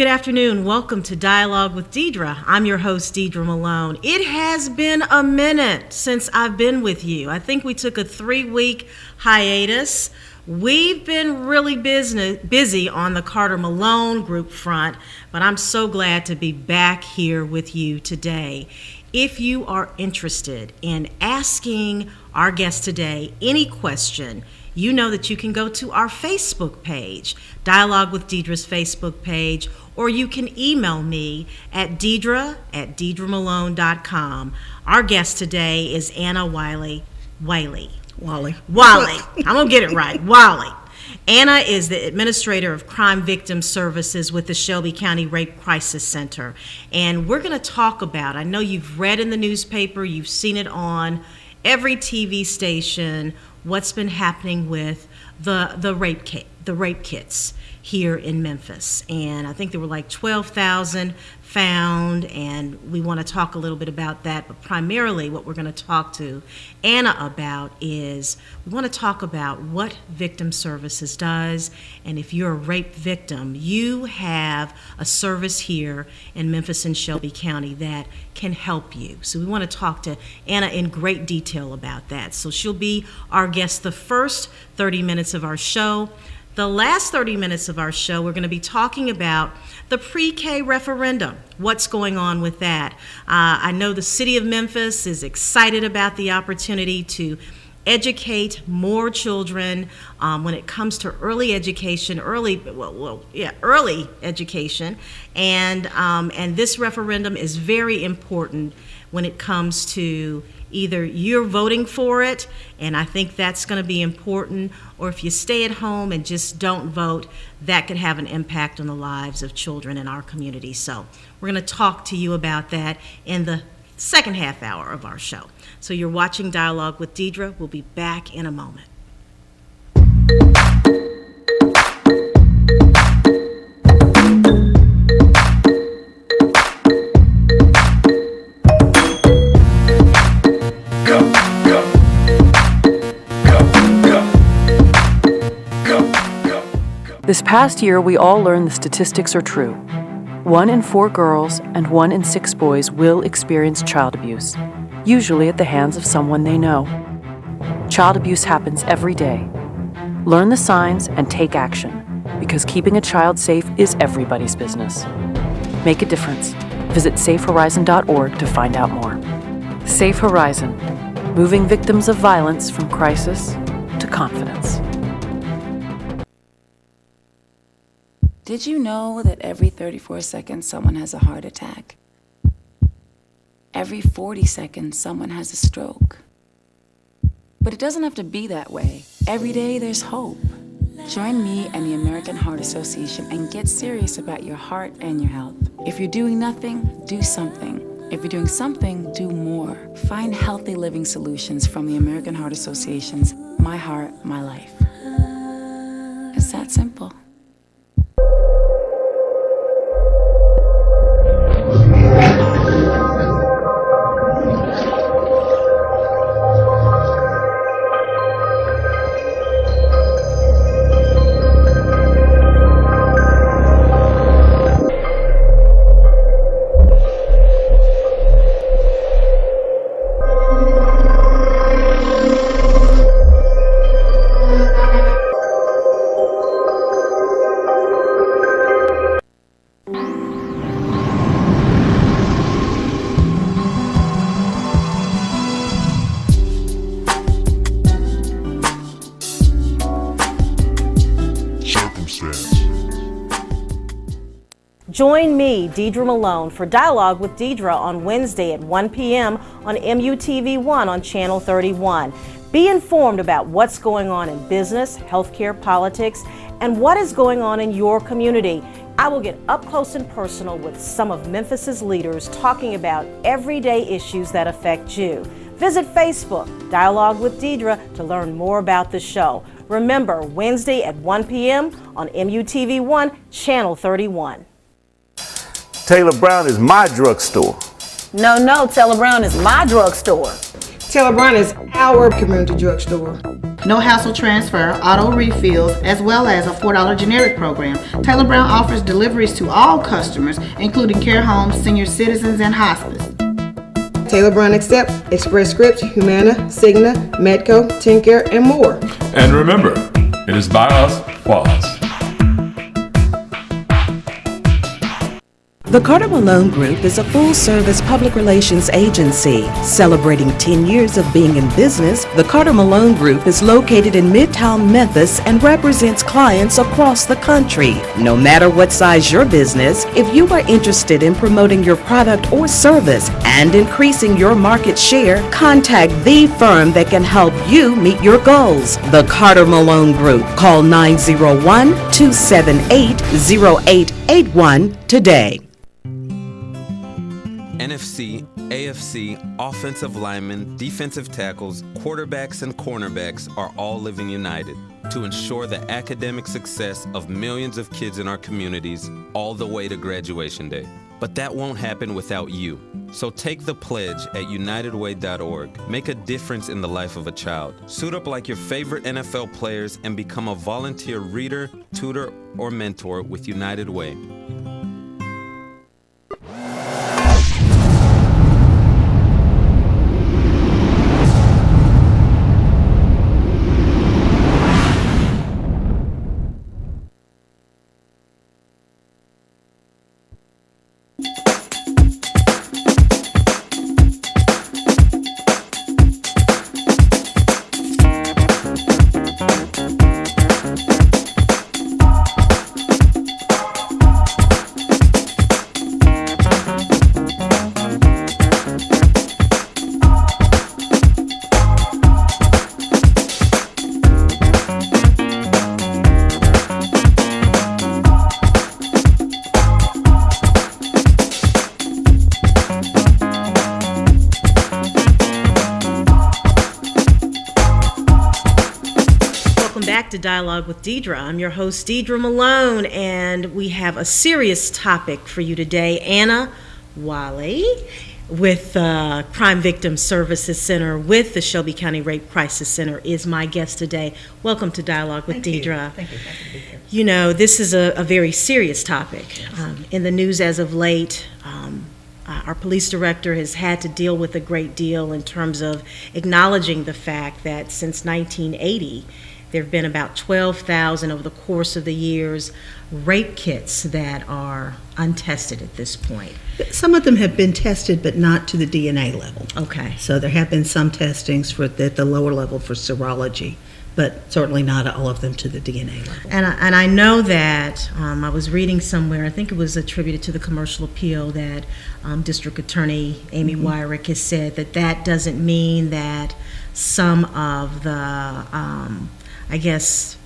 Good afternoon. Welcome to Dialogue with Deidre. I'm your host, Deidre Malone. It has been a minute since I've been with you. I think we took a 3-week hiatus. We've been really busy on the Carter Malone group front, but I'm so glad to be back here with you today. If you are interested in asking our guest today any question, you know that you can go to our Facebook page, Dialogue with Deidre's Facebook page, or you can email me at deidre@deidremalone.com. Our guest today is Anna Whalley. Whalley. I'm going to get it right. Whalley. Anna is the Administrator of Crime Victim Services with the Shelby County Rape Crisis Center. And we're going to talk about, I know you've read in the newspaper, you've seen it on every TV station, what's been happening with the rape kits here in Memphis. And I think there were like 12,000 found, and we want to talk a little bit about that, but primarily what we're going to talk to Anna about is we want to talk about what Victim Services does, and if you're a rape victim, you have a service here in Memphis and Shelby County that can help you. So we want to talk to Anna in great detail about that. So she'll be our guest the first 30 minutes of our show. The last 30 minutes of our show, we're going to be talking about the pre-K referendum, what's going on with that. I know the city of Memphis is excited about the opportunity to educate more children when it comes to early education, early education, and this referendum is very important when it comes to either you're voting for it, and I think that's going to be important, or if you stay at home and just don't vote, that could have an impact on the lives of children in our community. So we're going to talk to you about that in the second half hour of our show. So you're watching Dialogue with Deidre. We'll be back in a moment. This past year, we all learned the statistics are true. 1 in 4 girls and 1 in 6 boys will experience child abuse, usually at the hands of someone they know. Child abuse happens every day. Learn the signs and take action, because keeping a child safe is everybody's business. Make a difference. Visit safehorizon.org to find out more. Safe Horizon, moving victims of violence from crisis to confidence. Did you know that every 34 seconds someone has a heart attack? Every 40 seconds someone has a stroke? But it doesn't have to be that way. Every day there's hope. Join me and the American Heart Association and get serious about your heart and your health. If you're doing nothing, do something. If you're doing something, do more. Find healthy living solutions from the American Heart Association's My Heart, My Life. It's that simple. Join me, Deidre Malone, for Dialogue with Deidre on Wednesday at 1 p.m. on MUTV1 on Channel 31. Be informed about what's going on in business, healthcare, politics, and what is going on in your community. I will get up close and personal with some of Memphis's leaders talking about everyday issues that affect you. Visit Facebook, Dialogue with Deidre, to learn more about the show. Remember, Wednesday at 1 p.m. on MUTV1, Channel 31. Taylor Brown is my drugstore. No, Taylor Brown is my drugstore. Taylor Brown is our community drugstore. no hassle transfer, auto refills, as well as a $4 generic program. Taylor Brown offers deliveries to all customers, including care homes, senior citizens, and hospice. Taylor Brown accepts Express Scripts, Humana, Cigna, Medco, TennCare, and more. And remember, it is by us, for us. The Carter Malone Group is a full-service public relations agency. Celebrating 10 years of being in business, the Carter Malone Group is located in Midtown Memphis and represents clients across the country. No matter what size your business, if you are interested in promoting your product or service and increasing your market share, contact the firm that can help you meet your goals. The Carter Malone Group. Call 901-278-0881 today. NFC, AFC, offensive linemen, defensive tackles, quarterbacks, and cornerbacks are all living united to ensure the academic success of millions of kids in our communities all the way to graduation day. But that won't happen without you. So take the pledge at unitedway.org. Make a difference in the life of a child. Suit up like your favorite NFL players and become a volunteer reader, tutor, or mentor with United Way. To Dialogue with Deidre. I'm your host, Deidre Malone, and we have a serious topic for you today. Anna Whalley with Crime Victim Services Center with the Shelby County Rape Crisis Center is my guest today. Welcome to Dialogue with Deidre. Thank you. Happy to be here. You know, this is a very serious topic. Yes. In the news as of late, our police director has had to deal with a great deal in terms of acknowledging the fact that since 1980, there have been about 12,000 over the course of the years rape kits that are untested at this point. Some of them have been tested, but not to the DNA level. Okay. So there have been some testings at the lower level for serology, but certainly not all of them to the DNA level. And I know that I was reading somewhere, I think it was attributed to the Commercial Appeal, that District Attorney Amy Wyrick has said that doesn't mean that some of the I guess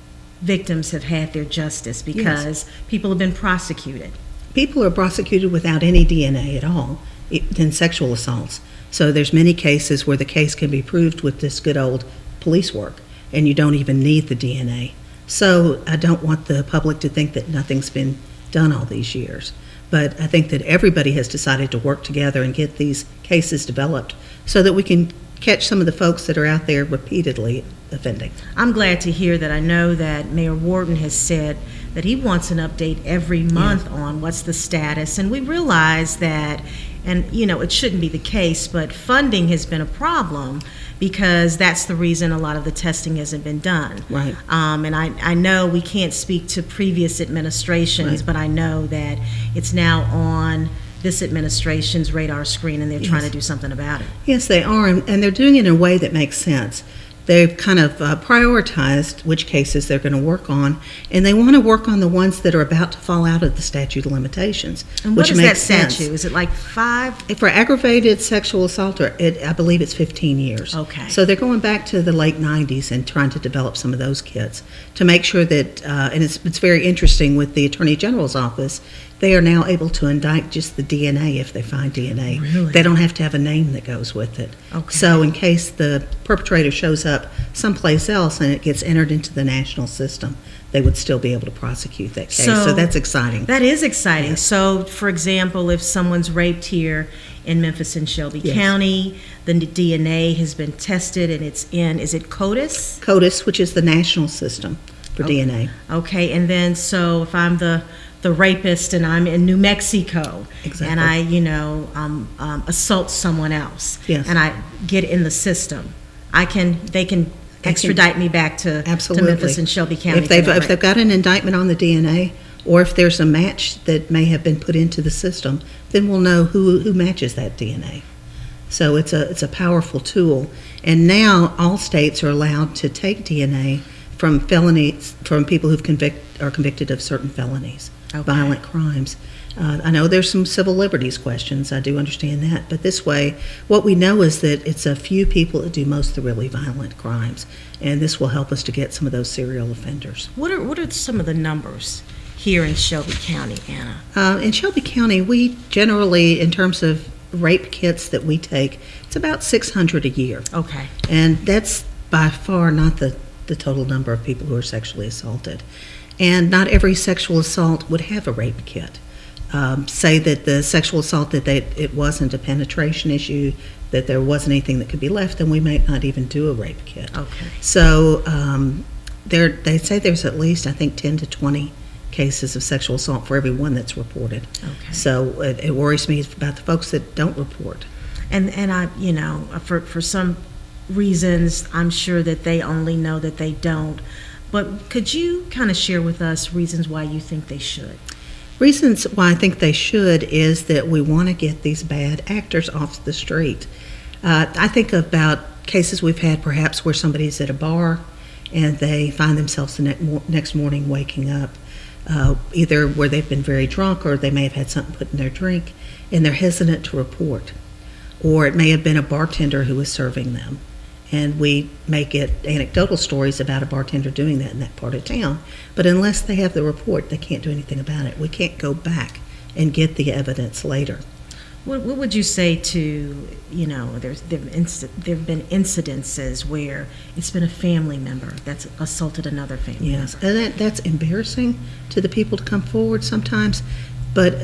victims have had their justice because people have been prosecuted. People are prosecuted without any DNA at all in sexual assaults. So there's many cases where the case can be proved with this good old police work, and you don't even need the DNA. So I don't want the public to think that nothing's been done all these years. But I think that everybody has decided to work together and get these cases developed so that we can catch some of the folks that are out there repeatedly offending. I'm glad to hear that. I know that Mayor Wharton has said that he wants an update every month on what's the status, and we realize that, and you know, it shouldn't be the case, but funding has been a problem because that's the reason a lot of the testing hasn't been done. Right. And I know we can't speak to previous administrations, but I know that it's now on this administration's radar screen, and they're trying to do something about it. Yes, they are, and they're doing it in a way that makes sense. They've kind of prioritized which cases they're going to work on, and they want to work on the ones that are about to fall out of the statute of limitations. And what is that statute? Is it like 5? For aggravated sexual assault, I believe it's 15 years. Okay. So they're going back to the late 90s and trying to develop some of those kits to make sure that, and it's very interesting with the Attorney General's office, they are now able to indict just the DNA if they find DNA. Really? They don't have to have a name that goes with it. Okay. So in case the perpetrator shows up someplace else and it gets entered into the national system, they would still be able to prosecute that case. So that's exciting. That is exciting. Yes. So, for example, if someone's raped here in Memphis and Shelby Yes. County. The DNA has been tested, and it's in, is it CODIS? CODIS, which is the national system for DNA. Okay, and then so if I'm the rapist and I'm in New Mexico, Exactly. and I, assault someone else, Yes. and I get in the system, they can extradite me back to Memphis and Shelby County. If they've got an indictment on the DNA, or if there's a match that may have been put into the system, then we'll know who matches that DNA. So it's a powerful tool. And now all states are allowed to take DNA from felonies, from people who are convicted of certain felonies, violent crimes. I know there's some civil liberties questions, I do understand that, but this way, what we know is that it's a few people that do most of the really violent crimes, and this will help us to get some of those serial offenders. What are some of the numbers here in Shelby County, Anna? In Shelby County, we generally, in terms of rape kits that we take, it's about 600 a year. Okay. And that's by far not the total number of people who are sexually assaulted. And not every sexual assault would have a rape kit. Say that the sexual assault, that it wasn't a penetration issue, that there wasn't anything that could be left, then we might not even do a rape kit. Okay. So they say there's at least, I think, 10 to 20 cases of sexual assault for every one that's reported. Okay. So it worries me about the folks that don't report. And I, for some reasons, I'm sure that they only know that they don't. But could you kind of share with us reasons why you think they should? Reasons why I think they should is that we want to get these bad actors off the street. I think about cases we've had perhaps where somebody's at a bar and they find themselves the next morning waking up, either where they've been very drunk or they may have had something put in their drink, and they're hesitant to report. Or it may have been a bartender who was serving them. And we may get anecdotal stories about a bartender doing that in that part of town. But unless they have the report, they can't do anything about it. We can't go back and get the evidence later. What would you say to, there have been incidences where it's been a family member that's assaulted another family Yes, member? and that's embarrassing to the people to come forward sometimes. But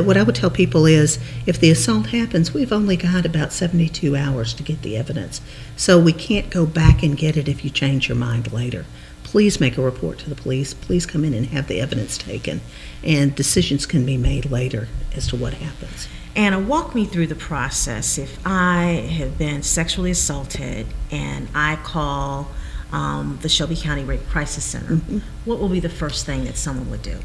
what I would tell people is, if the assault happens, we've only got about 72 hours to get the evidence. So we can't go back and get it if you change your mind later. Please make a report to the police. Please come in and have the evidence taken. And decisions can be made later as to what happens. Anna, walk me through the process. If I have been sexually assaulted and I call the Shelby County Rape Crisis Center, what will be the first thing that someone would do?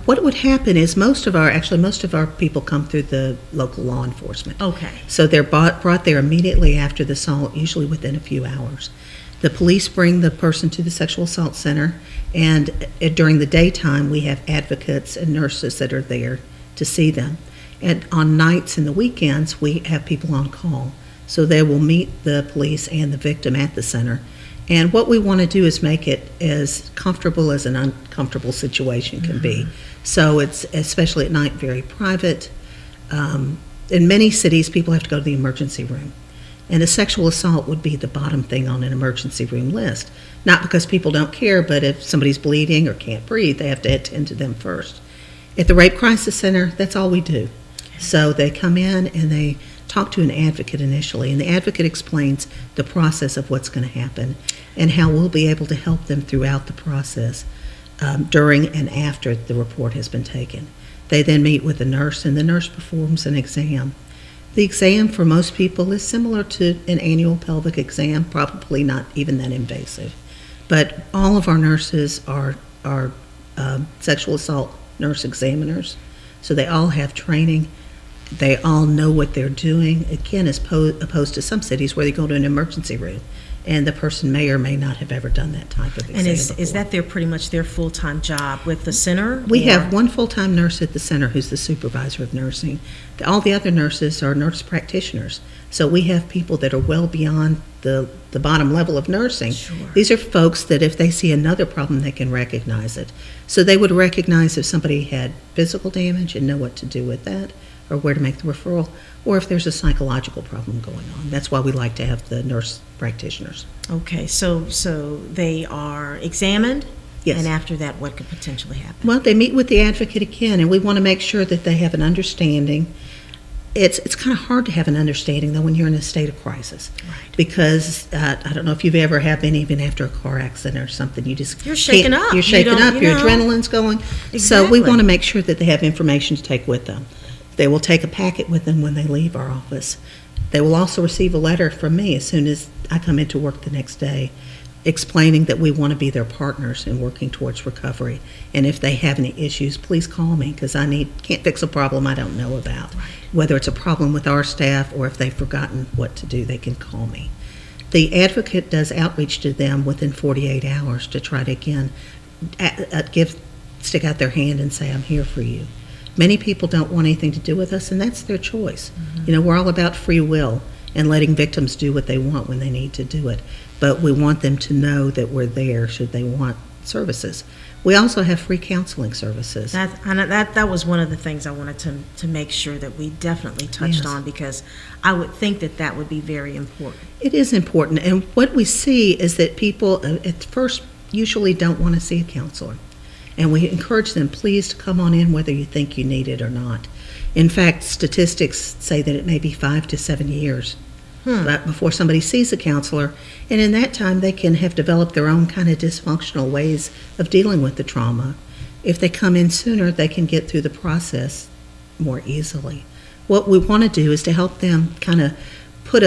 What would happen is most of our people come through the local law enforcement. Okay. So they're brought there immediately after the assault, usually within a few hours. The police bring the person to the sexual assault center, and during the daytime we have advocates and nurses that are there to see them. And on nights and the weekends we have people on call. So they will meet the police and the victim at the center. And what we want to do is make it as comfortable as an uncomfortable situation can be. So it's, especially at night, very private. In many cities, people have to go to the emergency room. And a sexual assault would be the bottom thing on an emergency room list. Not because people don't care, but if somebody's bleeding or can't breathe, they have to attend to them first. At the Rape Crisis Center, that's all we do. So they come in and they talk to an advocate initially, and the advocate explains the process of what's going to happen and how we'll be able to help them throughout the process during and after the report has been taken. They then meet with the nurse, and the nurse performs an exam. The exam for most people is similar to an annual pelvic exam, probably not even that invasive. But all of our nurses are sexual assault nurse examiners, so they all have training. They all know what they're doing, again, as opposed to some cities where they go to an emergency room and the person may or may not have ever done that type of exam. And is that pretty much their full-time job with the center? We have one full-time nurse at the center who's the supervisor of nursing. All the other nurses are nurse practitioners. So we have people that are well beyond the bottom level of nursing. Sure. These are folks that if they see another problem, they can recognize it. So they would recognize if somebody had physical damage and know what to do with that, or where to make the referral, or if there's a psychological problem going on. That's why we like to have the nurse practitioners. Okay, so they are examined? Yes. And after that, what could potentially happen? Well, they meet with the advocate again, and we want to make sure that they have an understanding. It's kind of hard to have an understanding, though, when you're in a state of crisis. Right. Because I don't know if you've ever had been even after a car accident or something. You're shaken up. You're shaken up. Your adrenaline's going. Exactly. So we want to make sure that they have information to take with them. They will take a packet with them when they leave our office. They will also receive a letter from me as soon as I come into work the next day, explaining that we want to be their partners in working towards recovery. And if they have any issues, please call me, because can't fix a problem I don't know about. Right. Whether it's a problem with our staff or if they've forgotten what to do, they can call me. The advocate does outreach to them within 48 hours to try to, again, stick out their hand and say, I'm here for you. Many people don't want anything to do with us, and that's their choice. Mm-hmm. We're all about free will and letting victims do what they want when they need to do it. But we want them to know that we're there should they want services. We also have free counseling services. That was one of the things I wanted to make sure that we definitely touched on, because I would think that would be very important. It is important, and what we see is that people at first usually don't want to see a counselor. And we encourage them, please, to come on in whether you think you need it or not. In fact, statistics say that it may be 5 to 7 years before somebody sees a counselor, and in that time they can have developed their own kind of dysfunctional ways of dealing with the trauma. If they come in sooner, they can get through the process more easily. What we want to do is to help them kind of put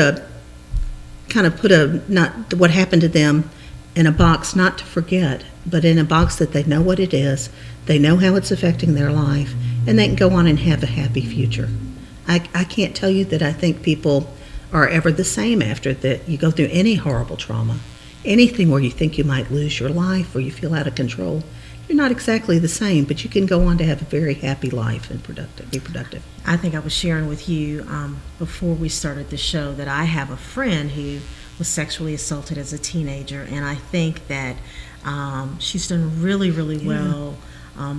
not what happened to them in a box not to forget, but in a box that they know what it is, they know how it's affecting their life, and they can go on and have a happy future. I can't tell you that I think people are ever the same after that. You go through any horrible trauma, anything where you think you might lose your life or you feel out of control. You're not exactly the same, but you can go on to have a very happy life and be productive. I think I was sharing with you before we started the show that I have a friend who was sexually assaulted as a teenager, and I think that she's done really, really well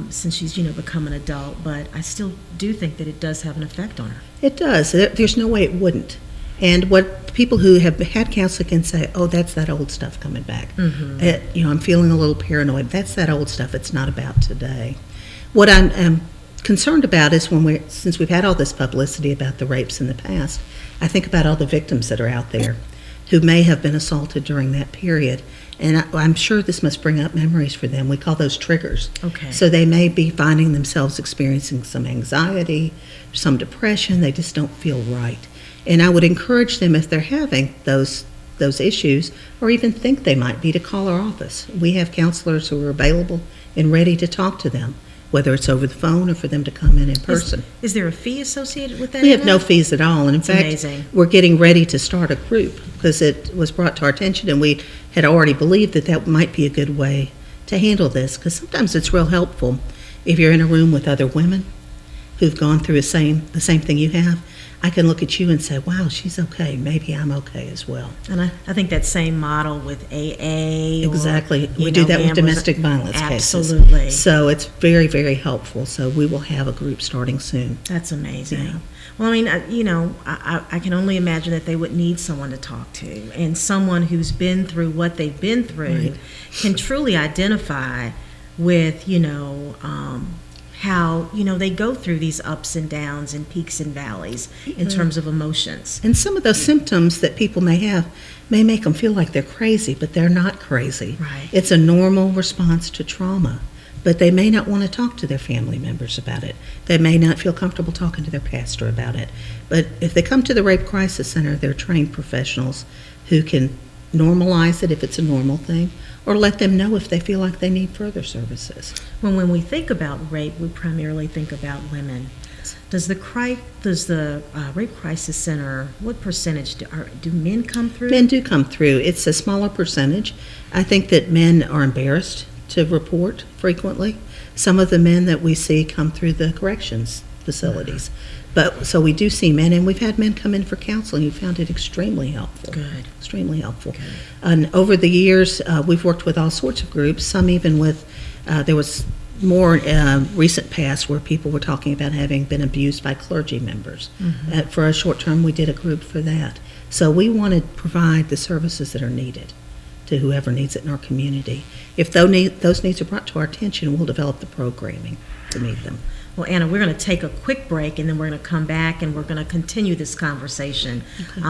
since she's become an adult, but I still do think that it does have an effect on her. It does. There's no way it wouldn't. And what people who have had counseling can say, oh, that's that old stuff coming back. Mm-hmm. I'm feeling a little paranoid. That's that old stuff. It's not about today. What I'm concerned about is since we've had all this publicity about the rapes in the past, I think about all the victims that are out there who may have been assaulted during that period. And I'm sure this must bring up memories for them. We call those triggers. Okay. So they may be finding themselves experiencing some anxiety, some depression. They just don't feel right. And I would encourage them, if they're having those issues, or even think they might be, to call our office. We have counselors who are available and ready to talk to them, whether it's over the phone or for them to come in person. Is there a fee associated with that? We have no fees at all. And in fact, amazing. We're getting ready to start a group because it was brought to our attention, and we had already believed that might be a good way to handle this, because sometimes it's real helpful if you're in a room with other women who've gone through the same thing you have. I can look at you and say, wow, she's okay. Maybe I'm okay as well. And I think that same model with AA. Exactly. We do that with domestic violence cases. Absolutely. So it's very, very helpful. So we will have a group starting soon. That's amazing. Yeah. Well, I mean, I can only imagine that they would need someone to talk to, and someone who's been through what they've been through can truly identify with, how they go through these ups and downs and peaks and valleys in terms of emotions. And some of those symptoms that people may have may make them feel like they're crazy, but they're not crazy. Right. It's a normal response to trauma, but they may not want to talk to their family members about it. They may not feel comfortable talking to their pastor about it. But if they come to the Rape Crisis Center, they're trained professionals who can normalize it if it's a normal thing, or let them know if they feel like they need further services. When we think about rape, we primarily think about women. Does the Rape Crisis Center, what percentage do men come through? Men do come through. It's a smaller percentage. I think that men are embarrassed to report frequently. Some of the men that we see come through the corrections facilities. But so we do see men, and we've had men come in for counseling who found it extremely helpful. Good. Extremely helpful. Good. And over the years, we've worked with all sorts of groups, some even with, there was more recent past where people were talking about having been abused by clergy members. Mm-hmm. For a short term, we did a group for that. So we want to provide the services that are needed to whoever needs it in our community. If those needs are brought to our attention, we'll develop the programming to meet them. Well, Anna, we're going to take a quick break, and then we're going to come back and we're going to continue this conversation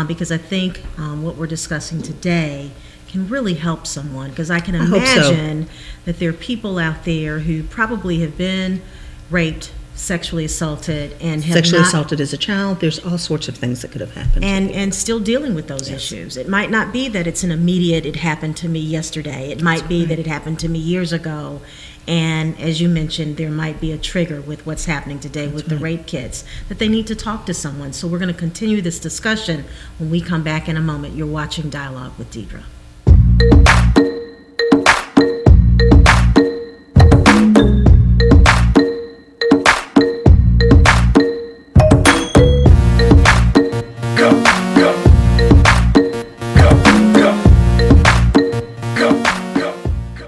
because I think what we're discussing today can really help someone, because I can imagine that there are people out there who probably have been raped, sexually assaulted, and have Sexually not, assaulted as a child. There's all sorts of things that could have happened. and still dealing with those issues. It might not be that it's an immediate, it happened to me yesterday. It might be that it happened to me years ago. And as you mentioned, there might be a trigger with what's happening today with the rape kits, that they need to talk to someone. So we're going to continue this discussion when we come back in a moment. You're watching Dialogue with Deidre.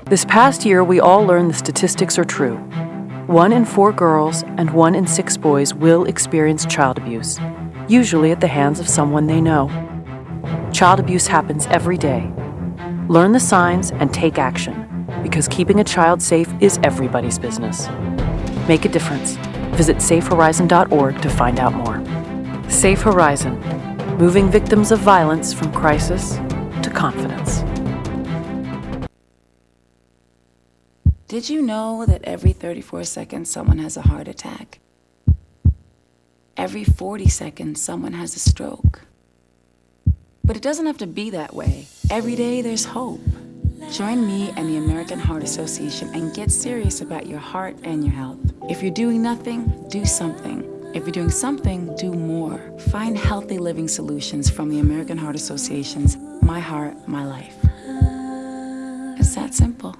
This past year, we all learned the statistics are true. 1 in 4 girls and 1 in 6 boys will experience child abuse, usually at the hands of someone they know. Child abuse happens every day. Learn the signs and take action, because keeping a child safe is everybody's business. Make a difference. Visit safehorizon.org to find out more. Safe Horizon, moving victims of violence from crisis to confidence. Did you know that every 34 seconds someone has a heart attack? Every 40 seconds someone has a stroke? But it doesn't have to be that way. Every day there's hope. Join me and the American Heart Association and get serious about your heart and your health. If you're doing nothing, do something. If you're doing something, do more. Find healthy living solutions from the American Heart Association's My Heart, My Life. It's that simple.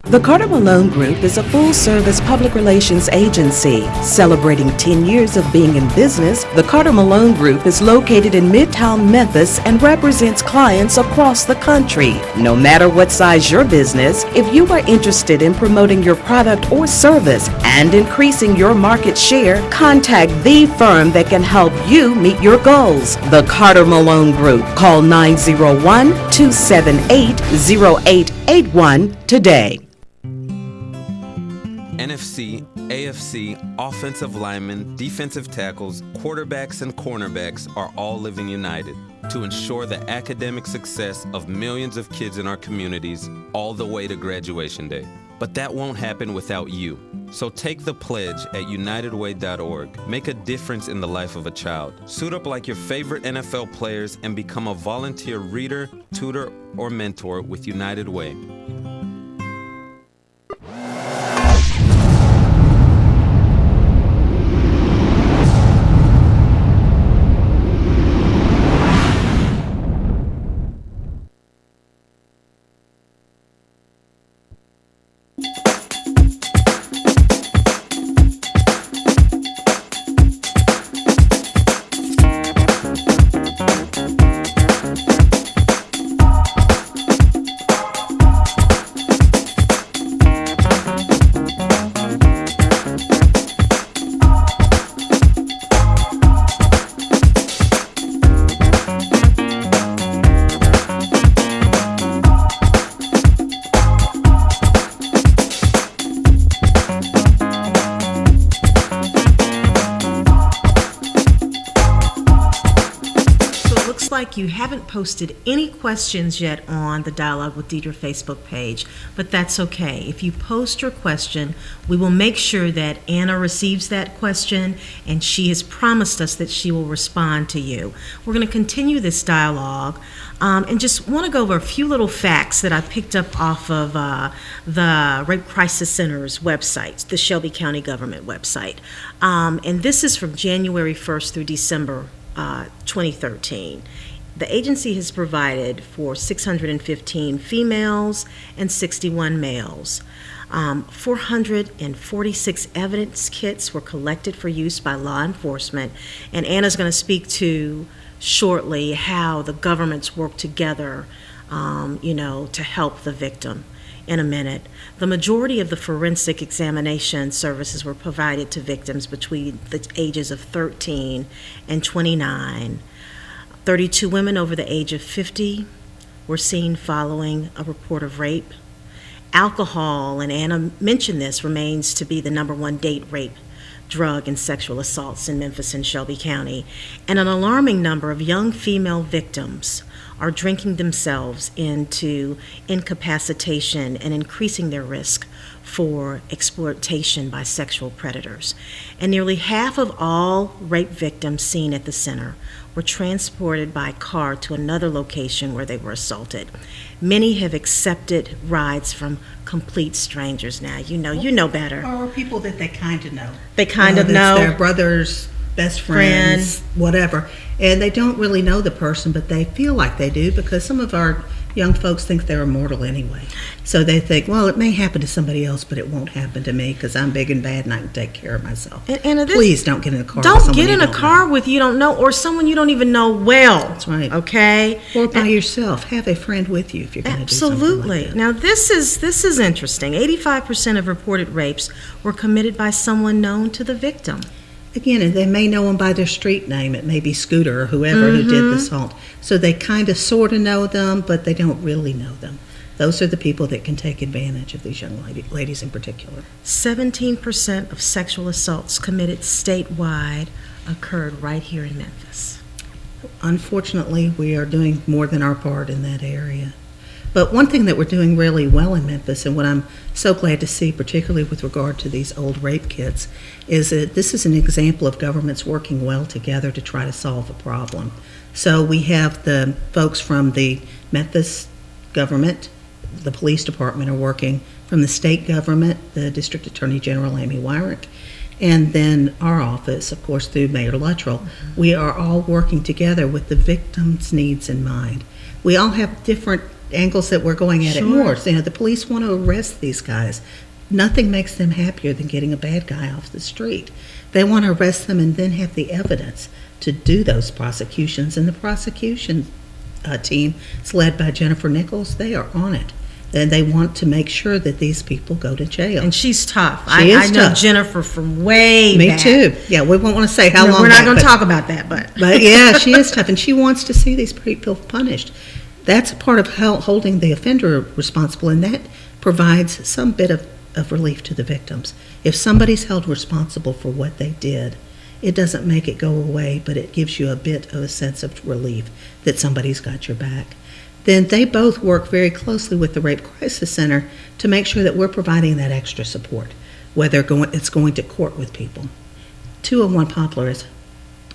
The Carter Malone Group is a full-service public relations agency. Celebrating 10 years of being in business, the Carter Malone Group is located in Midtown Memphis and represents clients across the country. No matter what size your business, if you are interested in promoting your product or service and increasing your market share, contact the firm that can help you meet your goals. The Carter Malone Group. Call 901-278-0881 today. NFC, AFC, offensive linemen, defensive tackles, quarterbacks, and cornerbacks are all living united to ensure the academic success of millions of kids in our communities all the way to graduation day. But that won't happen without you. So take the pledge at unitedway.org. Make a difference in the life of a child. Suit up like your favorite NFL players and become a volunteer reader, tutor, or mentor with United Way. like you haven't posted any questions yet on the Dialogue with Deidre Facebook page, but that's okay. If you post your question, we will make sure that Anna receives that question, and she has promised us that she will respond to you. We're going to continue this dialogue, and just want to go over a few little facts that I picked up off of the Rape Crisis Center's website, the Shelby County government website. And this is from January 1st through December 2013. The agency has provided for 615 females and 61 males. 446 evidence kits were collected for use by law enforcement, and Anna's going to speak to shortly how the governments work together, to help the victim in a minute. The majority of the forensic examination services were provided to victims between the ages of 13 and 29. 32 women over the age of 50 were seen following a report of rape. Alcohol, and Anna mentioned this, remains to be the #1 date rape, drug, and sexual assaults in Memphis and Shelby County. And an alarming number of young female victims are drinking themselves into incapacitation and increasing their risk for exploitation by sexual predators. And nearly half of all rape victims seen at the center were transported by car to another location where they were assaulted. Many have accepted rides from complete strangers now. You know better. Or people that they kind of know. They kind of know. Their brothers, best friends, whatever. And they don't really know the person, but they feel like they do, because some of our young folks think they're immortal anyway. So they think, well, it may happen to somebody else, but it won't happen to me because I'm big and bad and I can take care of myself. And please don't get in a car. Don't get in a car with you don't know, or someone you don't even know well. That's right. Okay. Or by yourself. Have a friend with you if you're going to do something like that. Now this is interesting. 85% of reported rapes were committed by someone known to the victim. Again, and they may know them by their street name. It may be Scooter or whoever who did the assault. So they kind of sort of know them, but they don't really know them. Those are the people that can take advantage of these young ladies in particular. 17% of sexual assaults committed statewide occurred right here in Memphis. Unfortunately, we are doing more than our part in that area. But one thing that we're doing really well in Memphis, and what I'm so glad to see, particularly with regard to these old rape kits, is that this is an example of governments working well together to try to solve a problem. So we have the folks from the Memphis government, the police department are working, from the state government, the District Attorney General Amy Wyrick, and then our office, of course, through Mayor Luttrell. We are all working together with the victim's needs in mind. We all have different angles that we're going at it more. So, the police want to arrest these guys. Nothing makes them happier than getting a bad guy off the street. They want to arrest them and then have the evidence to do those prosecutions. And the prosecution team is led by Jennifer Nichols. They are on it. And they want to make sure that these people go to jail. And she's tough. She is I know tough. Jennifer from way back. Me too. Yeah, we won't want to say how long. We're not going to talk about that, but yeah, she is tough, and she wants to see these people punished. That's a part of holding the offender responsible, and that provides some bit of relief to the victims. If somebody's held responsible for what they did, it doesn't make it go away, but it gives you a bit of a sense of relief that somebody's got your back. Then they both work very closely with the Rape Crisis Center to make sure that we're providing that extra support, whether it's going to court with people. 201 Poplar is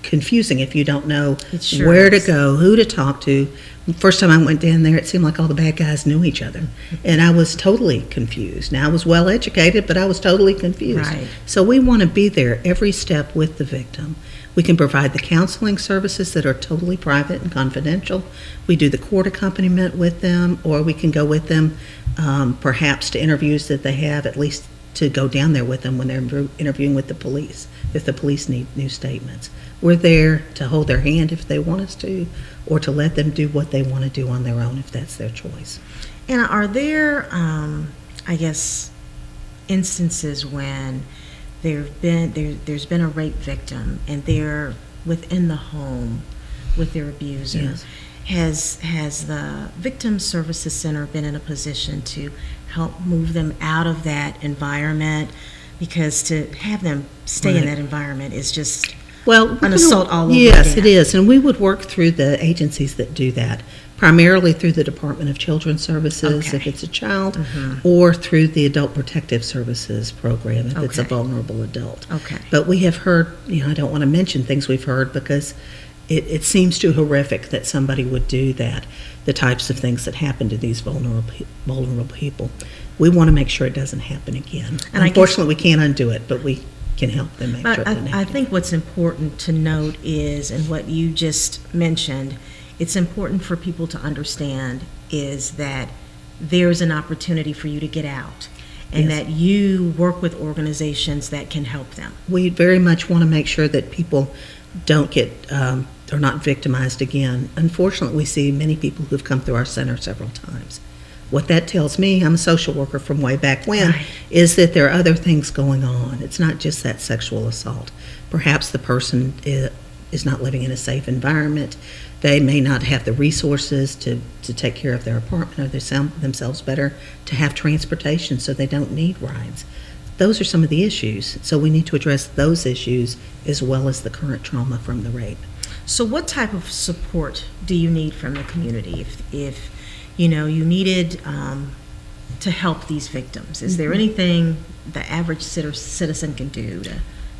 confusing if you don't know where to go, who to talk to. First time I went down there, it seemed like all the bad guys knew each other, and I was totally confused. Now, I was well educated, but I was totally confused. Right. So we want to be there every step with the victim. We can provide the counseling services that are totally private and confidential. We do the court accompaniment with them, or we can go with them perhaps to interviews that they have, at least to go down there with them when they're interviewing with the police, if the police need new statements. We're there to hold their hand if they want us to, or to let them do what they want to do on their own if that's their choice. And are there, instances when there's been a rape victim and they're within the home with their abuser? Yes. Has the Victim Services Center been in a position to help move them out of that environment? Because to have them stay in that environment is just Well, an assault all over yes, again. it is, and we would work through the agencies that do that, primarily through the Department of Children's Services Okay. if it's a child, or through the Adult Protective Services program if it's a Okay. vulnerable adult. Okay. But we have heard, I don't want to mention things we've heard because it seems too horrific that somebody would do that, the types of things that happen to these vulnerable people. We want to make sure it doesn't happen again. And unfortunately, we can't undo it, but we can help them make sure it But doesn't I happen. think what's important to note is, and what you just mentioned, it's important for people to understand is that there's an opportunity for you to get out, and Yes. that you work with organizations that can help them. We very much want to make sure that people don't get, are not victimized again. Unfortunately, we see many people who've come through our center several times. What that tells me, I'm a social worker from way back when, Right. is that there are other things going on. It's not just that sexual assault. Perhaps the person is not living in a safe environment. They may not have the resources to take care of their apartment or themselves better, to have transportation so they don't need rides. Those are some of the issues. So we need to address those issues as well as the current trauma from the rape. So what type of support do you need from the community if you needed to help these victims? Is there anything the average citizen can do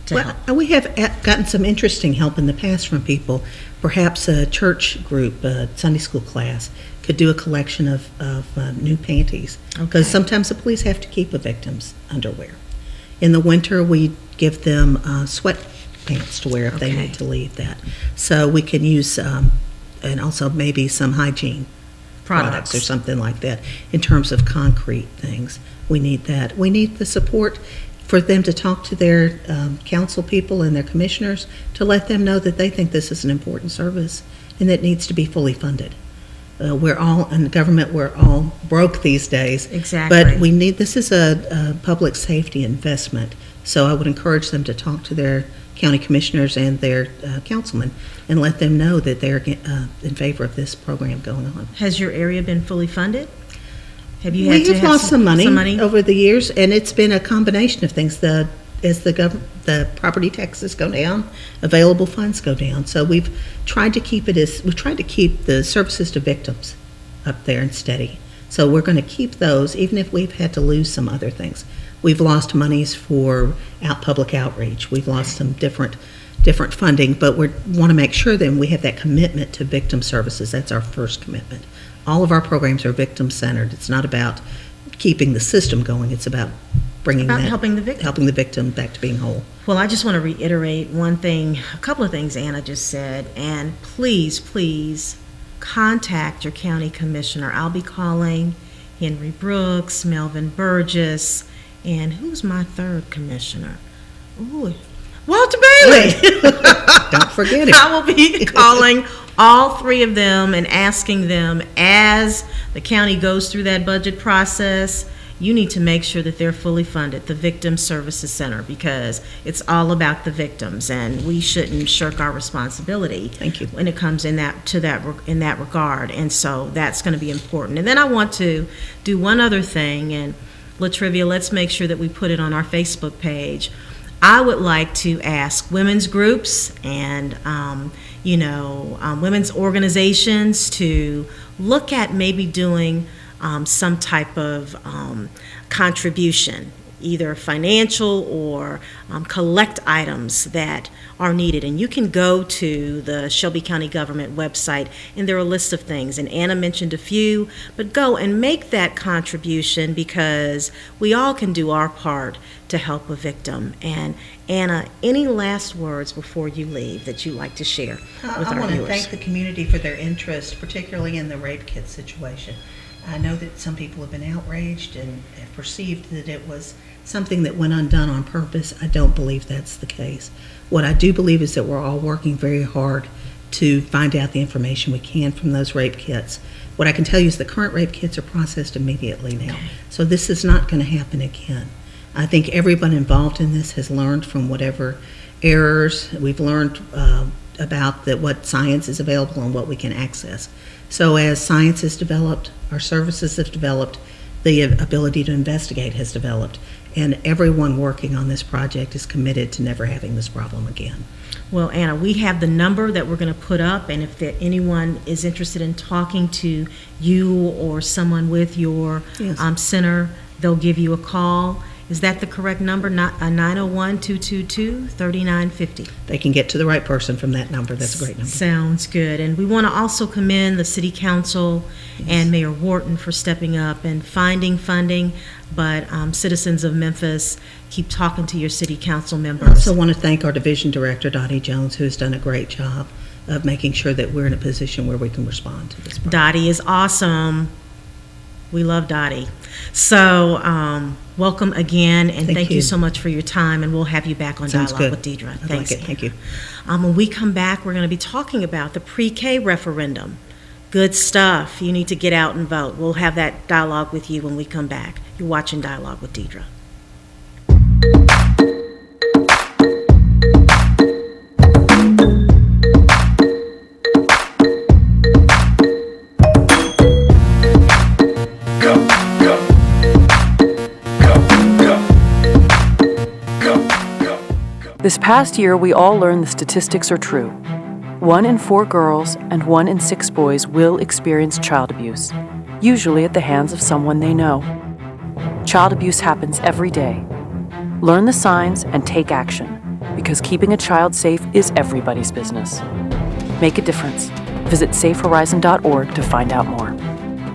to help? Well, we have gotten some interesting help in the past from people. Perhaps a church group, a Sunday school class, could do a collection of new panties. Because Okay. sometimes the police have to keep a victim's underwear. In the winter, we give them sweatpants to wear if they Okay. need to leave that. So we can use, and also maybe some hygiene products or something like that. In terms of concrete things, we need that. We need the support for them to talk to their council people and their commissioners to let them know that they think this is an important service and that it needs to be fully funded. We're all, in government, we're all broke these days. Exactly. But we need, this is a public safety investment. So I would encourage them to talk to their county commissioners and their councilmen and let them know that they're in favor of this program going on. Has your area been fully funded? Have you had We to have have lost some money money? over the years, and it's been a combination of things. As the property taxes go down, available funds go down. So we've tried to keep the services to victims up there and steady. So we're going to keep those, even if we've had to lose some other things. We've lost monies for public outreach. We've lost some different funding, but we want to make sure that we have that commitment to victim services. That's our first commitment. All of our programs are victim-centered. It's not about keeping the system going. It's about helping the victim back to being whole. Well, I just want to reiterate a couple of things Anna just said, and please contact your county commissioner. I'll be calling Henry Brooks, Melvin Burgess, and who's my third commissioner? Ooh, Walter Bailey. Don't forget it. I will be calling all three of them and asking them, as the county goes through that budget process, you need to make sure that they're fully funded, the Victim Services Center, because it's all about the victims, and we shouldn't shirk our responsibility. Thank you. When it comes in that regard, and so that's going to be important. And then I want to do one other thing, and LaTrivia, let's make sure that we put it on our Facebook page. I would like to ask women's groups and women's organizations to look at maybe doing some type of contribution, either financial or collect items that are needed. And you can go to the Shelby County Government website, and there are a list of things. And Anna mentioned a few, but go and make that contribution, because we all can do our part to help a victim. And Anna, any last words before you leave that you'd like to share with our I want to viewers? thank the community for their interest, particularly in the rape kit situation. I know that some people have been outraged and have perceived that it was something that went undone on purpose. I don't believe that's the case. What I do believe is that we're all working very hard to find out the information we can from those rape kits. What I can tell you is the current rape kits are processed immediately now. Okay. So this is not going to happen again. I think everyone involved in this has learned from whatever errors. We've learned about what science is available and what we can access. So as science has developed, our services have developed, the ability to investigate has developed, And everyone working on this project is committed to never having this problem again. Well, Anna, we have the number that we're going to put up, and if anyone is interested in talking to you or someone with your center, they'll give you a call. Is that the correct number? 901-222-3950. They can get to the right person from that number. That's a great number. Sounds good. And we want to also commend the City Council and Mayor Wharton for stepping up and finding funding. But citizens of Memphis, keep talking to your City Council members. I also want to thank our Division Director, Dottie Jones, who has done a great job of making sure that we're in a position where we can respond to this problem. Dottie is awesome. We love Dottie. So welcome again, and thank you so much for your time, and we'll have you back on Dialogue with Deidre. Thanks. Like it. Thank you. When we come back, we're going to be talking about the pre-K referendum. Good stuff. You need to get out and vote. We'll have that dialogue with you when we come back. You're watching Dialogue with Deidre. This past year, we all learned the statistics are true. 1 in 4 girls and 1 in 6 boys will experience child abuse, usually at the hands of someone they know. Child abuse happens every day. Learn the signs and take action, because keeping a child safe is everybody's business. Make a difference. Visit safehorizon.org to find out more.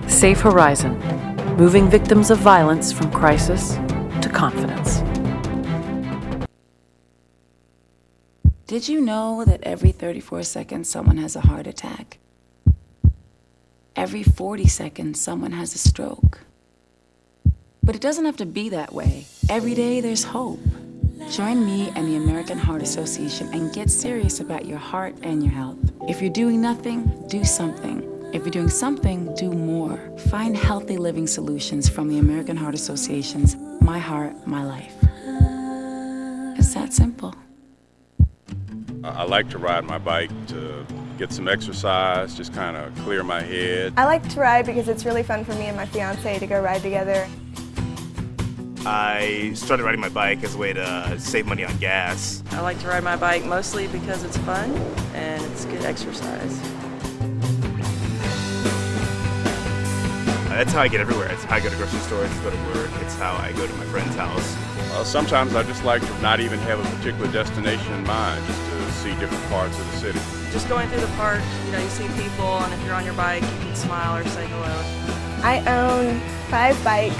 Safe Horizon, moving victims of violence from crisis to confidence. Did you know that every 34 seconds someone has a heart attack? Every 40 seconds someone has a stroke. But it doesn't have to be that way. Every day there's hope. Join me and the American Heart Association and get serious about your heart and your health. If you're doing nothing, do something. If you're doing something, do more. Find healthy living solutions from the American Heart Association's My Heart, My Life. It's that simple. I like to ride my bike to get some exercise, just kind of clear my head. I like to ride because it's really fun for me and my fiance to go ride together. I started riding my bike as a way to save money on gas. I like to ride my bike mostly because it's fun and it's good exercise. That's how I get everywhere. It's how I go to grocery stores, it's go to work, it's how I go to my friend's house. Sometimes I just like to not even have a particular destination in mind, just to see different parts of the city. Just going through the park, you see people, and if you're on your bike, you can smile or say hello. I own 5 bikes.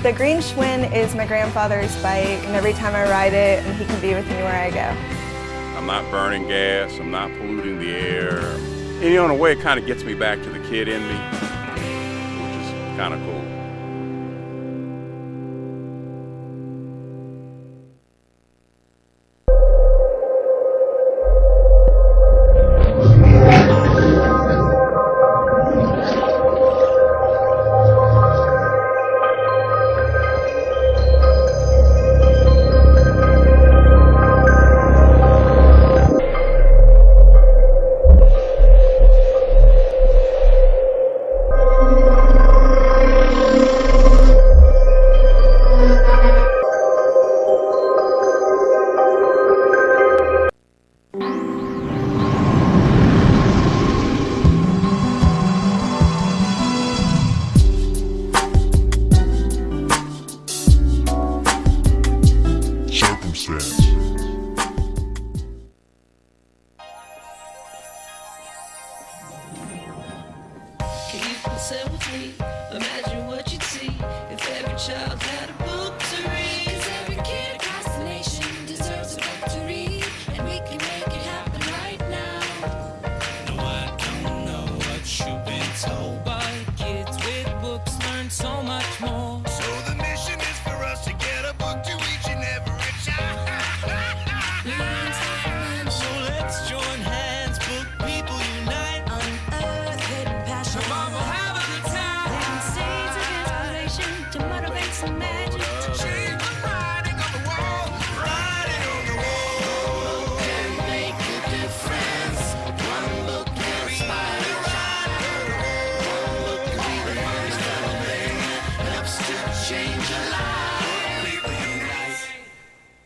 The green Schwinn is my grandfather's bike, and every time I ride it, and he can be with me where I go. I'm not burning gas, I'm not polluting the air. And in a way, it kind of gets me back to the kid in me, which is kind of cool.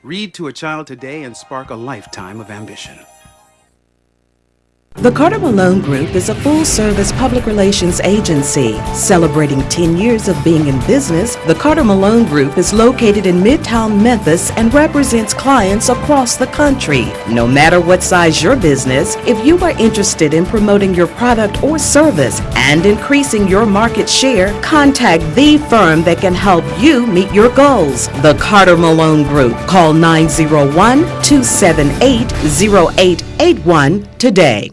Read to a child today and spark a lifetime of ambition. The Carter Malone Group is a full-service public relations agency. Celebrating 10 years of being in business, the Carter Malone Group is located in Midtown Memphis and represents clients across the country. No matter what size your business, if you are interested in promoting your product or service and increasing your market share, contact the firm that can help you meet your goals. The Carter Malone Group. Call 901-278-0881 today.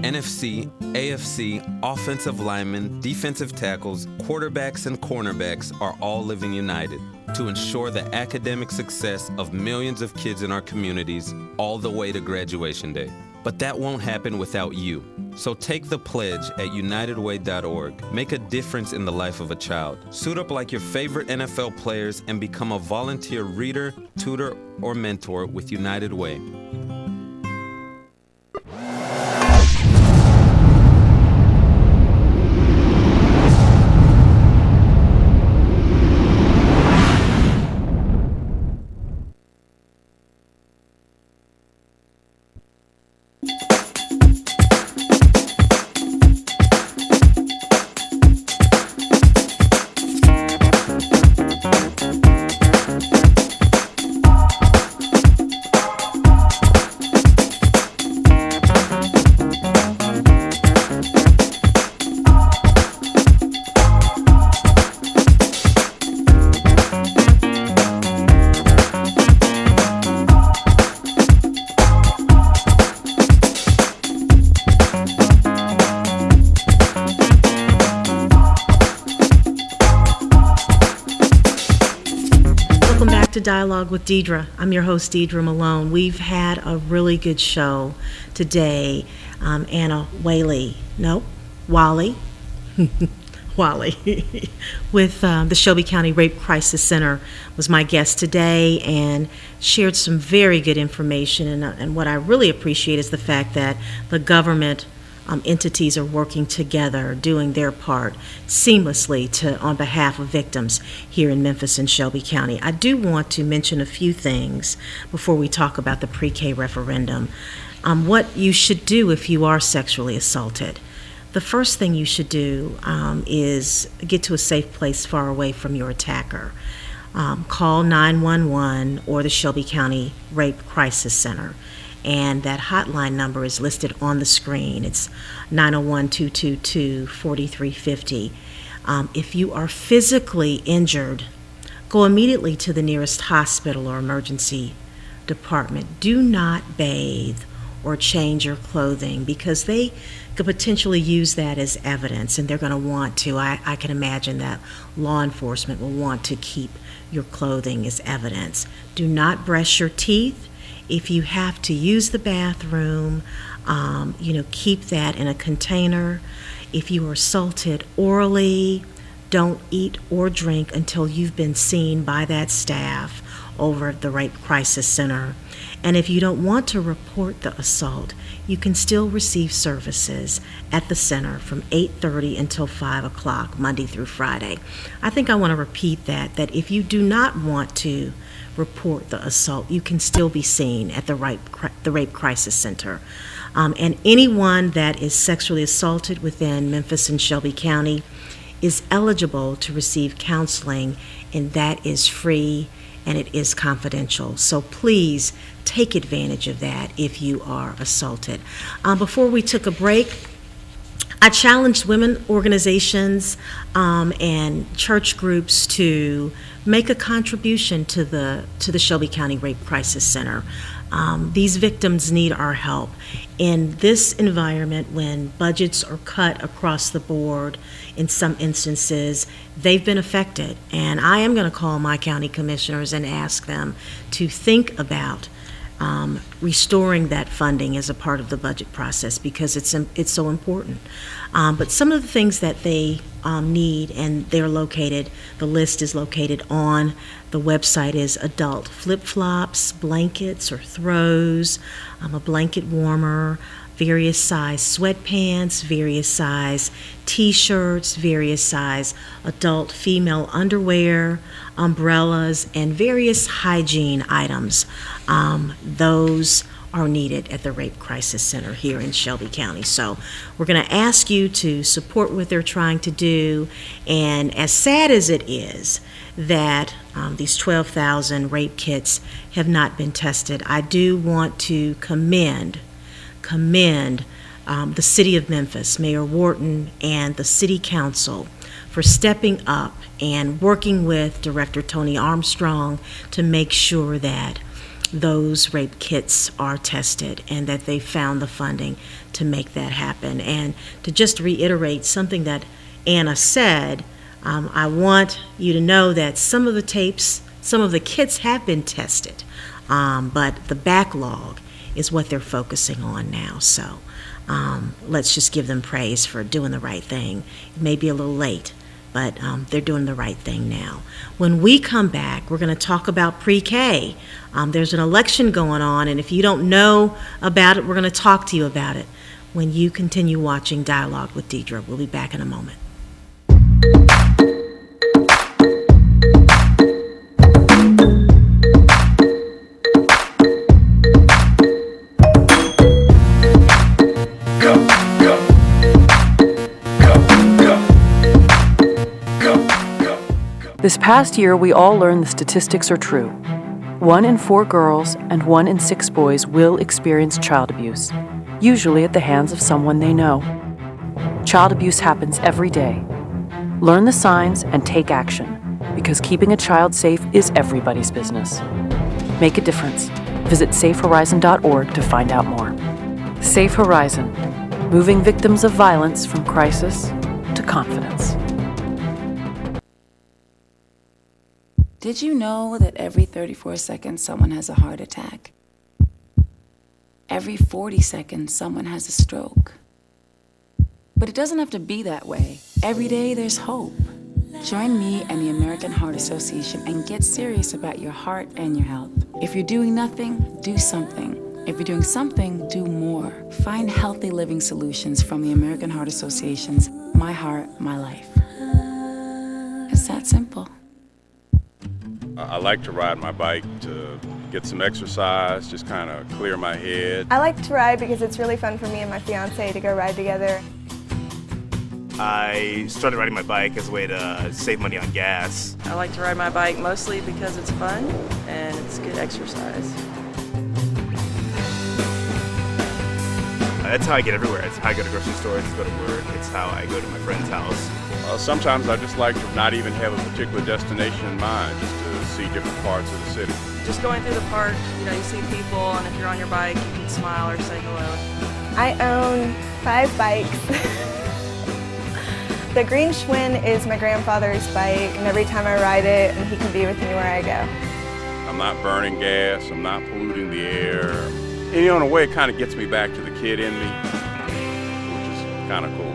NFC, AFC, offensive linemen, defensive tackles, quarterbacks, and cornerbacks are all living united to ensure the academic success of millions of kids in our communities all the way to graduation day. But that won't happen without you. So take the pledge at unitedway.org. Make a difference in the life of a child. Suit up like your favorite NFL players and become a volunteer reader, tutor, or mentor with United Way. Dialogue with Deidre. I'm your host, Deidre Malone. We've had a really good show today. Anna Whalley, Whalley, with the Shelby County Rape Crisis Center was my guest today and shared some very good information. And what I really appreciate is the fact that the government entities are working together, doing their part seamlessly on behalf of victims here in Memphis and Shelby County. I do want to mention a few things before we talk about the pre-K referendum. What you should do if you are sexually assaulted. The first thing you should do is get to a safe place far away from your attacker. Call 911 or the Shelby County Rape Crisis Center. And that hotline number is listed on the screen. It's 901-222-4350. If you are physically injured, go immediately to the nearest hospital or emergency department. Do not bathe or change your clothing because they could potentially use that as evidence, and they're going to want to. I can imagine that law enforcement will want to keep your clothing as evidence. Do not brush your teeth. If you have to use the bathroom, keep that in a container. If you are assaulted orally, don't eat or drink until you've been seen by that staff over at the Rape Crisis Center. And if you don't want to report the assault, you can still receive services at the center from 8:30 until 5 o'clock, Monday through Friday. I think I want to repeat that if you do not want to report the assault, you can still be seen at the Rape Crisis Center. And anyone that is sexually assaulted within Memphis and Shelby County is eligible to receive counseling, and that is free and it is confidential. So please take advantage of that if you are assaulted. Before we took a break, I challenged women organizations and church groups to make a contribution to the Shelby County Rape Crisis Center. These victims need our help. In this environment, when budgets are cut across the board, in some instances, they've been affected. And I am going to call my county commissioners and ask them to think about restoring that funding as a part of the budget process because it's so important. But some of the things that they need, and they're located, the list is located on the website, is adult flip-flops, blankets or throws, a blanket warmer, various size sweatpants, various size t-shirts, various size adult female underwear, umbrellas, and various hygiene items. Those are needed at the Rape Crisis Center here in Shelby County. So we're going to ask you to support what they're trying to do. And as sad as it is that these 12,000 rape kits have not been tested, I do want to commend the City of Memphis, Mayor Wharton, and the City Council for stepping up and working with Director Tony Armstrong to make sure that those rape kits are tested and that they found the funding to make that happen. And to just reiterate something that Anna said, I want you to know that some of the tapes, some of the kits have been tested, but the backlog is what they're focusing on now. So let's just give them praise for doing the right thing. It may be a little late, but they're doing the right thing now. When we come back, we're going to talk about pre-K. There's an election going on, and if you don't know about it, we're going to talk to you about it when you continue watching Dialogue with Deidre. We'll be back in a moment. This past year, we all learned the statistics are true. 1 in 4 girls and 1 in 6 boys will experience child abuse, usually at the hands of someone they know. Child abuse happens every day. Learn the signs and take action, because keeping a child safe is everybody's business. Make a difference. Visit safehorizon.org to find out more. Safe Horizon, moving victims of violence from crisis to confidence. Did you know that every 34 seconds someone has a heart attack? Every 40 seconds someone has a stroke. But it doesn't have to be that way. Every day there's hope. Join me and the American Heart Association and get serious about your heart and your health. If you're doing nothing, do something. If you're doing something, do more. Find healthy living solutions from the American Heart Association's My Heart, My Life. It's that simple. I like to ride my bike to get some exercise, just kind of clear my head. I like to ride because it's really fun for me and my fiance to go ride together. I started riding my bike as a way to save money on gas. I like to ride my bike mostly because it's fun and it's good exercise. That's how I get everywhere. It's how I go to grocery stores, to go to work. It's how I go to my friend's house. Sometimes I just like to not even have a particular destination in mind, just to see different parts of the city. Just going through the park, you see people, and if you're on your bike, you can smile or say hello. I own 5 bikes. The green Schwinn is my grandfather's bike, and every time I ride it, and he can be with me where I go. I'm not burning gas, I'm not polluting the air. And in a way, it kind of gets me back to the kid in me, which is kind of cool.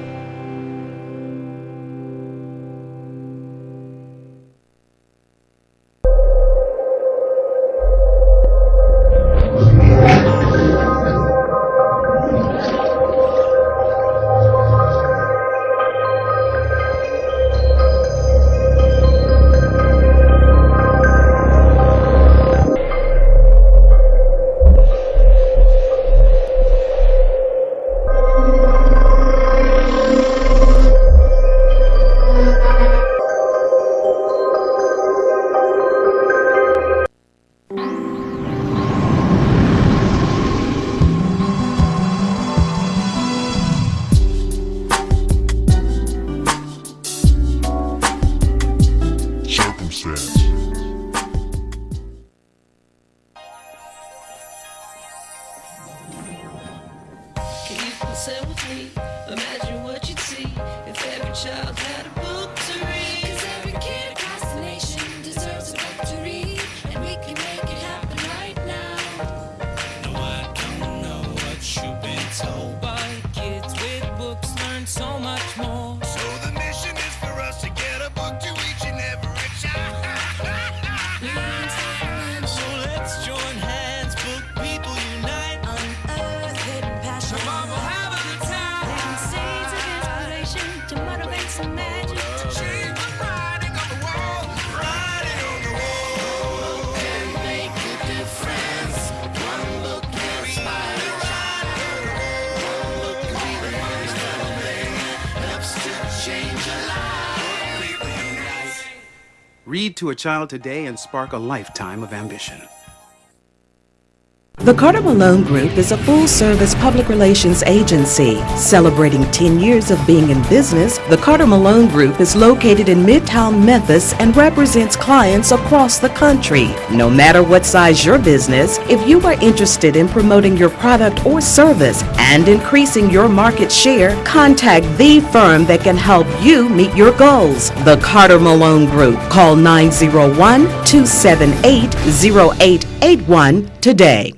Let's join hands, book people unite, unearth hidden passion. Read to a child today and spark a lifetime of ambition. The Carter Malone Group is a full-service public relations agency. Celebrating 10 years of being in business, the Carter Malone Group is located in Midtown Memphis and represents clients across the country. No matter what size your business, if you are interested in promoting your product or service and increasing your market share, contact the firm that can help you meet your goals. The Carter Malone Group. Call 901-278-0881 today.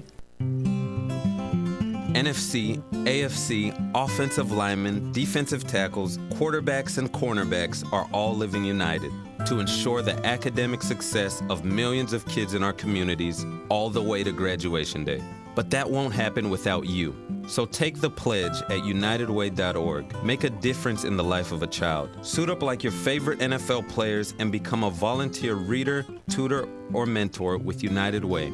NFC, AFC, offensive linemen, defensive tackles, quarterbacks, and cornerbacks are all living united to ensure the academic success of millions of kids in our communities all the way to graduation day. But that won't happen without you. So take the pledge at unitedway.org. Make a difference in the life of a child. Suit up like your favorite NFL players and become a volunteer reader, tutor, or mentor with United Way.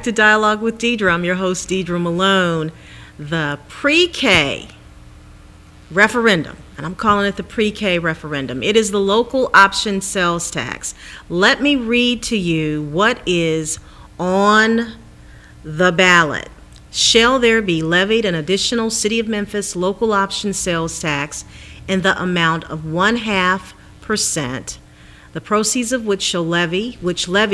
To Dialogue with Deidre. I'm your host, Deidre Malone. The pre-K referendum, and I'm calling it the pre-K referendum. It is the local option sales tax. Let me read to you what is on the ballot. Shall there be levied an additional City of Memphis local option sales tax in the amount of 0.5%? The proceeds of which levy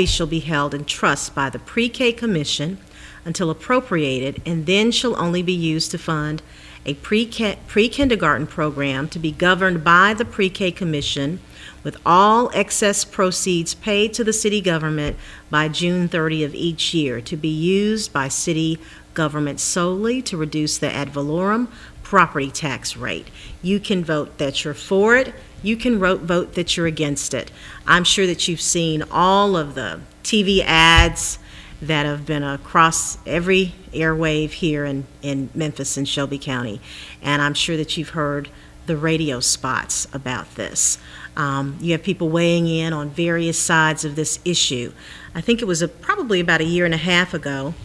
shall be held in trust by the Pre-K Commission until appropriated, and then shall only be used to fund a pre-kindergarten program to be governed by the Pre-K Commission, with all excess proceeds paid to the city government by June 30 of each year, to be used by city government solely to reduce the ad valorem property tax rate. You can vote that you're for it. You can vote that you're against it. I'm sure that you've seen all of the TV ads that have been across every airwave here in Memphis and Shelby County, and I'm sure that you've heard the radio spots about this. You have people weighing in on various sides of this issue. I think it was probably about a year and a half ago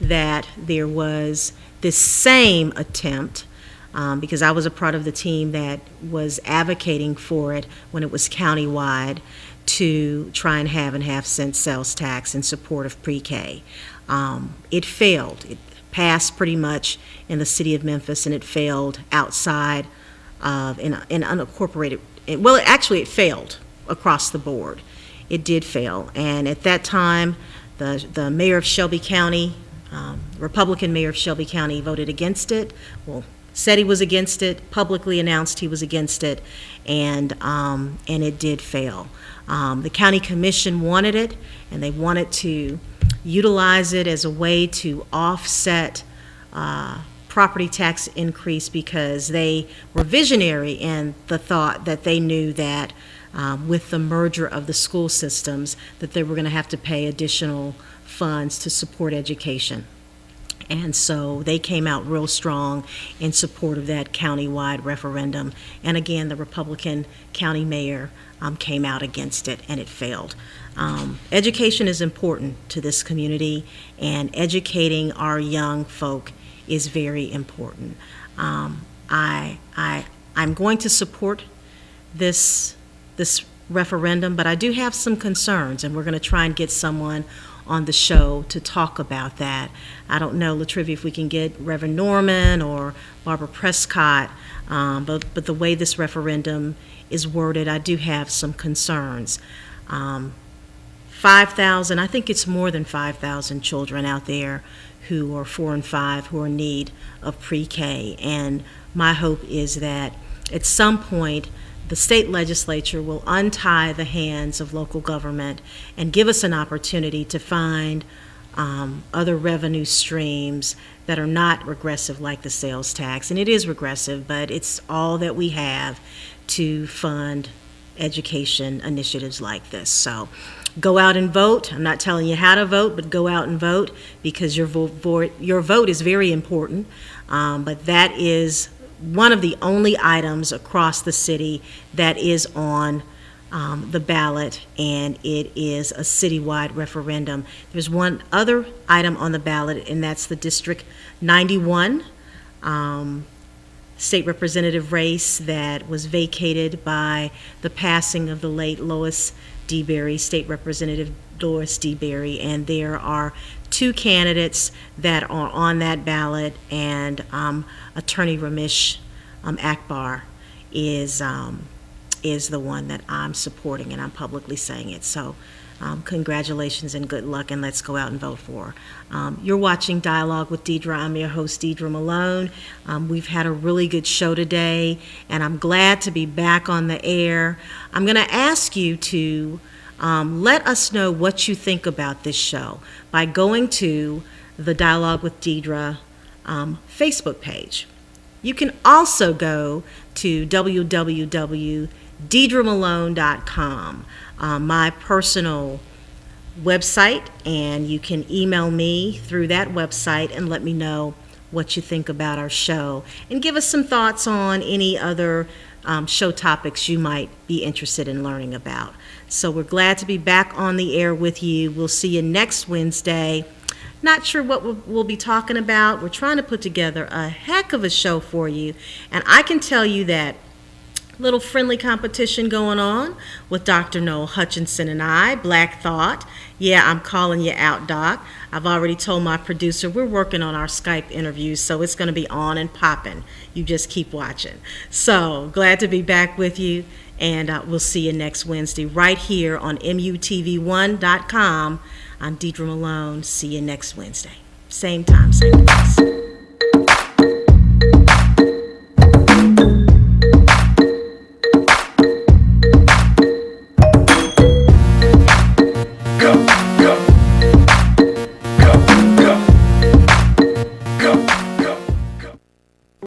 that there was this same attempt, because I was a part of the team that was advocating for it when it was countywide, to try and have a half-cent sales tax in support of pre-K. It failed. It passed pretty much in the city of Memphis, and it failed outside of, in unincorporated, well, actually it failed across the board. It did fail, and at that time, the mayor of Shelby County, Republican mayor of Shelby County, voted against it. Well, said he was against it, publicly announced he was against it, and it did fail. The county commission wanted it, and they wanted to utilize it as a way to offset property tax increase, because they were visionary in the thought that they knew that with the merger of the school systems that they were going to have to pay additional funds to support education. And so they came out real strong in support of that countywide referendum. And again, the Republican county mayor came out against it, and it failed. Education is important to this community, and educating our young folk is very important. I'm going to support this referendum, but I do have some concerns, and we're going to try and get someone on the show to talk about that. I don't know, LaTrivia, if we can get Reverend Norman or Barbara Prescott, but the way this referendum is worded, I do have some concerns. 5 5,000, I think it's more than 5,000 children out there who are 4 and 5 who are in need of pre-K. And my hope is that at some point the state legislature will untie the hands of local government and give us an opportunity to find other revenue streams that are not regressive like the sales tax. And it is regressive, but it's all that we have to fund education initiatives like this. So go out and vote. I'm not telling you how to vote, but go out and vote, because your vote is very important. But that is one of the only items across the city that is on the ballot, and it is a citywide referendum. There's one other item on the ballot, and that's the District 91 state representative race that was vacated by the passing of the late Lois D. Berry, State Representative Lois D. Berry, and there are 2 candidates that are on that ballot, and Attorney Ramesh Akbar is the one that I'm supporting, and I'm publicly saying it. So congratulations and good luck, and let's go out and vote for her. You're watching Dialogue with Deidre. I'm your host, Deidre Malone. We've had a really good show today, and I'm glad to be back on the air. I'm going to ask you to let us know what you think about this show by going to the Dialogue with Deidre Facebook page. You can also go to www.deidremalone.com, my personal website, and you can email me through that website and let me know what you think about our show, and give us some thoughts on any other show topics you might be interested in learning about. So we're glad to be back on the air with you. We'll see you next Wednesday. Not sure what we'll be talking about. We're trying to put together a heck of a show for you, and I can tell you that little friendly competition going on with Dr. Noel Hutchinson and I, Black Thought. Yeah, I'm calling you out, Doc. I've already told my producer we're working on our Skype interviews, so it's going to be on and popping. You just keep watching. So glad to be back with you, and we'll see you next Wednesday right here on MUTV1.com. I'm Deidre Malone. See you next Wednesday. Same time, same place.